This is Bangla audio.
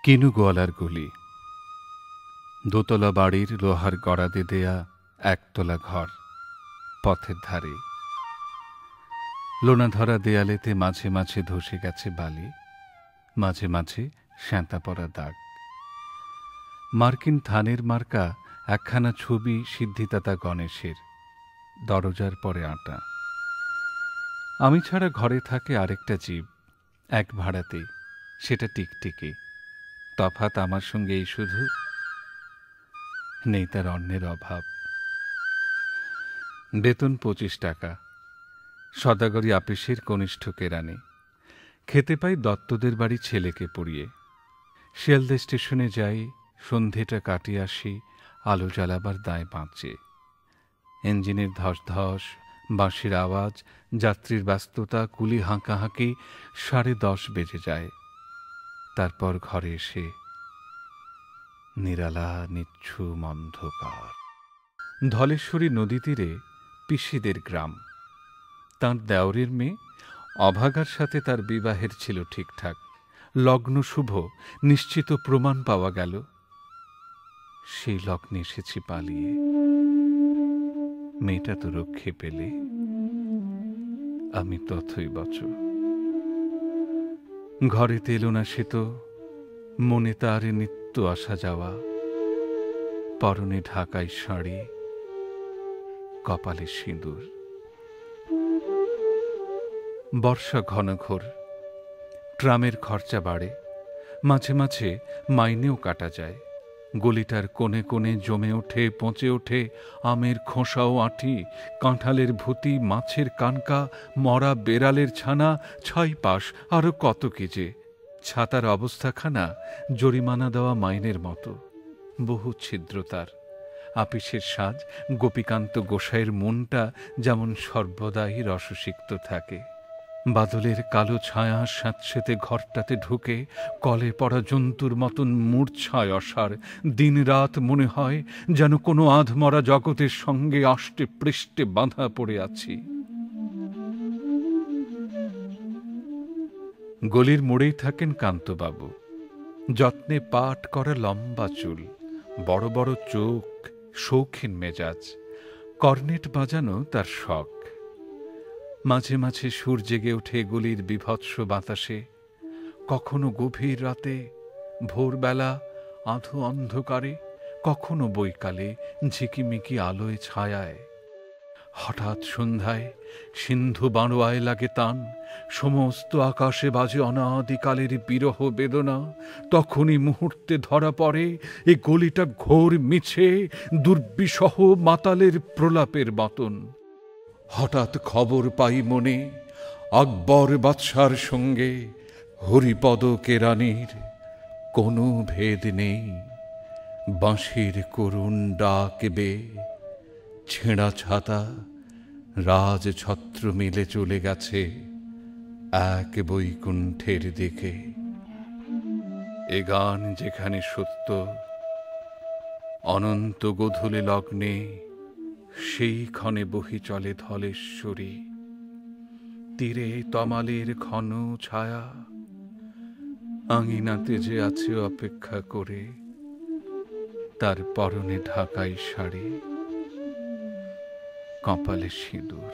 কিনু গোয়ালার গলি। দোতলা বাড়ির লোহার গড়াদে দেয়া একতলা ঘর, পথের ধারে। লোনা ধরা দেয়ালেতে মাঝে মাঝে ধসে গেছে বালি, মাঝে মাঝে শ্যাঁতা পড়া দাগ। মার্কিন থানের মার্কা একখানা ছবি সিদ্ধিদাতা গণেশের, দরজার পরে আঁটা। আমি ছাড়া ঘরে থাকে আরেকটা জীব, এক ভাড়াতে, সেটা টিকটিকি। তফাৎ আমার সঙ্গে এই শুধু, নেই তার অন্যের অভাব। বেতন 25 টাকা, সদাগরি আপিসের কনিষ্ঠ কেরানি। খেতে পাই দত্তদের বাড়ি ছেলেকে পড়িয়ে। শিয়ালদা স্টেশনে যাই, সন্ধেটা কাটিয়ে আসি আলো জ্বালাবার দায় বাঁচে। ইঞ্জিনের ধস ধস, বাঁশির আওয়াজ, যাত্রীর ব্যস্ততা, কুলি হাঁকাহাঁকি, 10:30 বেজে যায়। তারপর ঘরে এসে নিরালা নিচ্ছুম অন্ধকার। ধলেশ্বরী নদী তীরে পিসিদের গ্রাম। তাঁর দেওরের মেয়ে অভাগার সাথে তার বিবাহের ছিল ঠিকঠাক, লগ্ন শুভ, নিশ্চিত প্রমাণ পাওয়া গেল। সেই লগ্নে এসেছি পালিয়ে, মেয়েটা তো রক্ষে পেলে, আমি তথই বচ। ঘরে তেল না সে তো, মনে তার নিত্য আসা যাওয়া, পরনে ঢাকাই শাড়ি, কপালে সিঁদুর। বর্ষা ঘনঘোর, ট্রামের খরচা বাড়ে, মাঝে মাঝে মাইনেও কাটা যায়। গলিটার কোণে কোণে জমে ওঠে, পচে ওঠে আমের খোসা ও আঁটি, কাঁঠালের ভুতি, মাছের কানকা, মরা বেড়ালের ছানা, ছাইপাশ, আরো কত কি যে। ছাতার অবস্থাখানা জরিমানা দেওয়া মাইনের মতো, বহু ছিদ্র তার। আপিসের সাজ, গোপীকান্ত গোসাইয়ের মনটা যেমন সর্বদাই রসসিক্ত থাকে। বাদলের কালো ছায়া স্যাঁতসেঁতে ঘরটাতে ঢুকে কলে পড়া জন্তুর মতন মূর্ছায় অসার। দিন রাত মনে হয় যেন কোনো আধমরা জগতের সঙ্গে আষ্টে পৃষ্ঠে বাঁধা পড়ে আছি। গলির মোড়েই থাকেন কান্তবাবু। যত্নে পাট করা লম্বা চুল, বড় বড় চোখ, শৌখিন মেজাজ। কর্নেট বাজানো তার শখ। মাঝে মাঝে সুর জেগে ওঠে গলির বিভৎস বাতাসে, কখনো গভীর রাতে, ভোরবেলা আধো অন্ধকারে, কখনো বৈকালে ঝিকিমিকি আলোয় ছায়ায়। হঠাৎ সন্ধ্যায় সিন্ধু বাঁড়োয়ায় লাগে তান, সমস্ত আকাশে বাজে অনাদিকালের বিরহ বেদনা। তখনই মুহূর্তে ধরা পড়ে এ গলিটা ঘোর মিছে, দুর্বিষহ মাতালের প্রলাপের মতন। হঠাৎ খবর পাই মনে, আকবর বাদশার সঙ্গে হরিপদ কেরানির কোনো ভেদ নেই। বাঁশির করুণ ডাক বে, ছেঁড়া ছাতা, রাজছত্র মিলে চলে গেছে এক বৈকুণ্ঠের দিকে। এ গান যেখানে সত্য, অনন্ত গোধূলি লগ্নে সেই ক্ষণে বহি চলে ধলেশ্বরী। তীরে তমালের ঘন ছায়া, আঙিনাতে যে আছে অপেক্ষা করে, তার পরনে ঢাকাই শাড়ি, কপালে সিঁদুর।